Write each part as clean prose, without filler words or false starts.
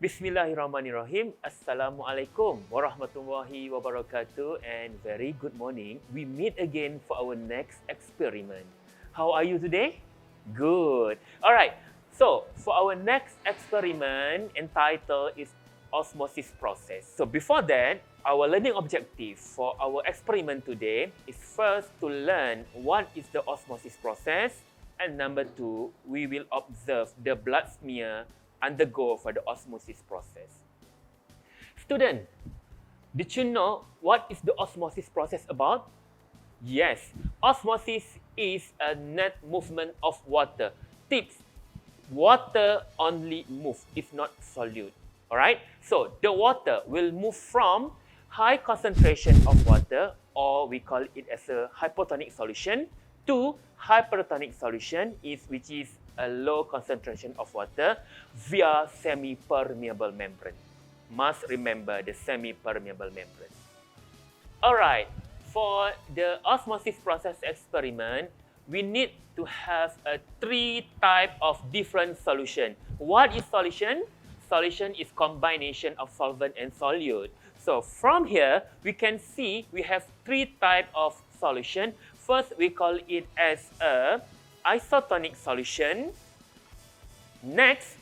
Bismillahirrahmanirrahim. Assalamualaikum warahmatullahi wabarakatuh and very good morning. We meet again for our next experiment. How are you today? Good. Alright, so for our next experiment entitled is Osmosis process. So before that, our learning objective for our experiment today is first to learn what is the osmosis process, and number two, we will observe the blood smear undergo for the osmosis process. Student, did you know what is the osmosis process about? Yes, osmosis is a net movement of water. Tips, water only move, if not solute. Alright, so the water will move from high concentration of water, or we call it as a hypotonic solution, to hypertonic solution, which is a low concentration of water via semi-permeable membrane. Must remember the semi-permeable membrane. Alright, for the osmosis process experiment, we need to have a three type of different solution. What is solution? Solution is combination of solvent and solute. So from here, we can see we have three type of solution. First, we call it as a isotonic solution. Next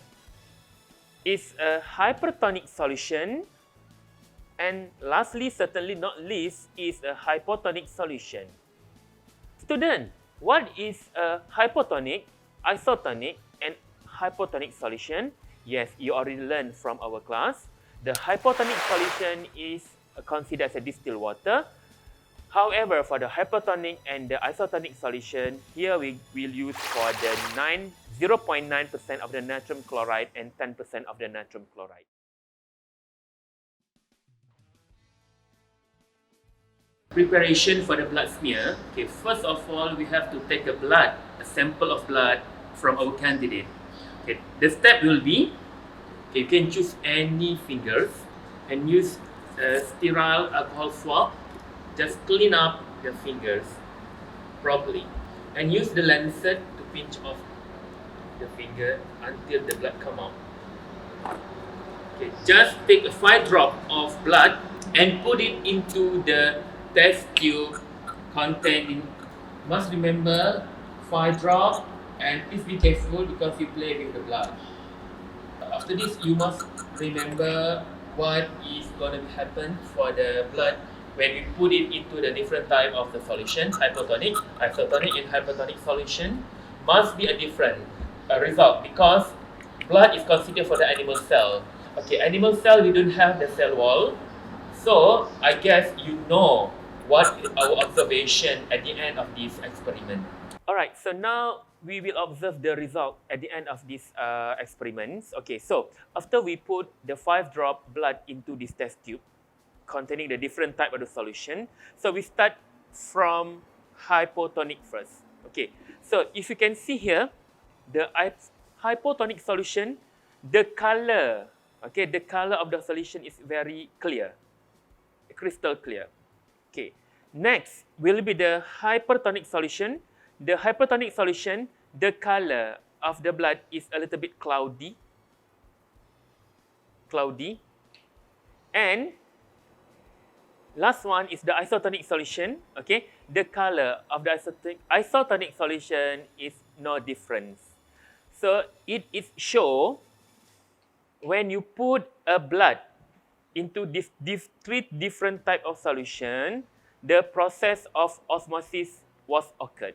is a hypertonic solution. And lastly, certainly not least, is a hypotonic solution. Student, what is a hypotonic, isotonic, and hypotonic solution? Yes, you already learned from our class. The hypotonic solution is considered as a distilled water. However, for the hypertonic and the isotonic solution, here we will use for the 0.9% of the natrium chloride and 10% of the natrium chloride. Preparation for the blood smear. Okay, first of all, we have to take a sample of blood from our candidate. Okay, the step will be, okay, you can choose any fingers and use a sterile alcohol swab. Just clean up the fingers properly and use the lancet to pinch off the finger until the blood come out. Okay, just take a 5 drop of blood and put it into the test tube containing, must remember 5 drops, and please be careful because you play with the blood. After this, you must remember what is going to happen for the blood when we put it into the different type of the solution, hypotonic, isotonic, and hypertonic solution. Must be a different result because blood is considered for the animal cell. Okay, animal cell, we don't have the cell wall. So, I guess you know what is our observation at the end of this experiment. Alright, so now we will observe the result at the end of this experiments. Okay, so after we put the 5 drop blood into this test tube containing the different type of the solution, so we start from hypotonic first. Okay, so if you can see here, the hypotonic solution, the color, okay, the color of the solution is very clear, crystal clear. Okay, next will be the hypertonic solution. The hypertonic solution, the color of the blood is a little bit cloudy. And last one is the isotonic solution. Okay, the color of the isotonic solution is no difference. So it is show when you put a blood into these three different type of solution, the process of osmosis was occurred.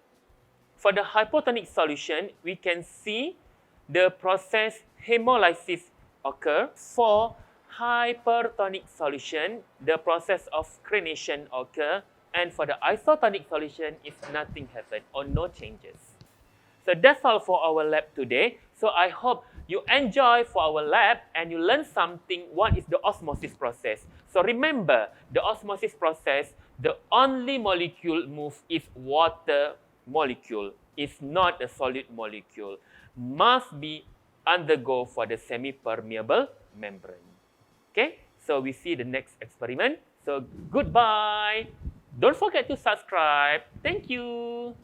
For the hypotonic solution, we can see the process hemolysis occur. For hypertonic solution, the process of crenation occur. And for the isotonic solution, if nothing happened or no changes. So that's all for our lab today. So I hope you enjoy for our lab and you learn something what is the osmosis process. So remember, the osmosis process, the only molecule move is water molecule. It's not a solid molecule. Must be undergo for the semi-permeable membrane. Okay, so we see the next experiment. So goodbye. Don't forget to subscribe. Thank you.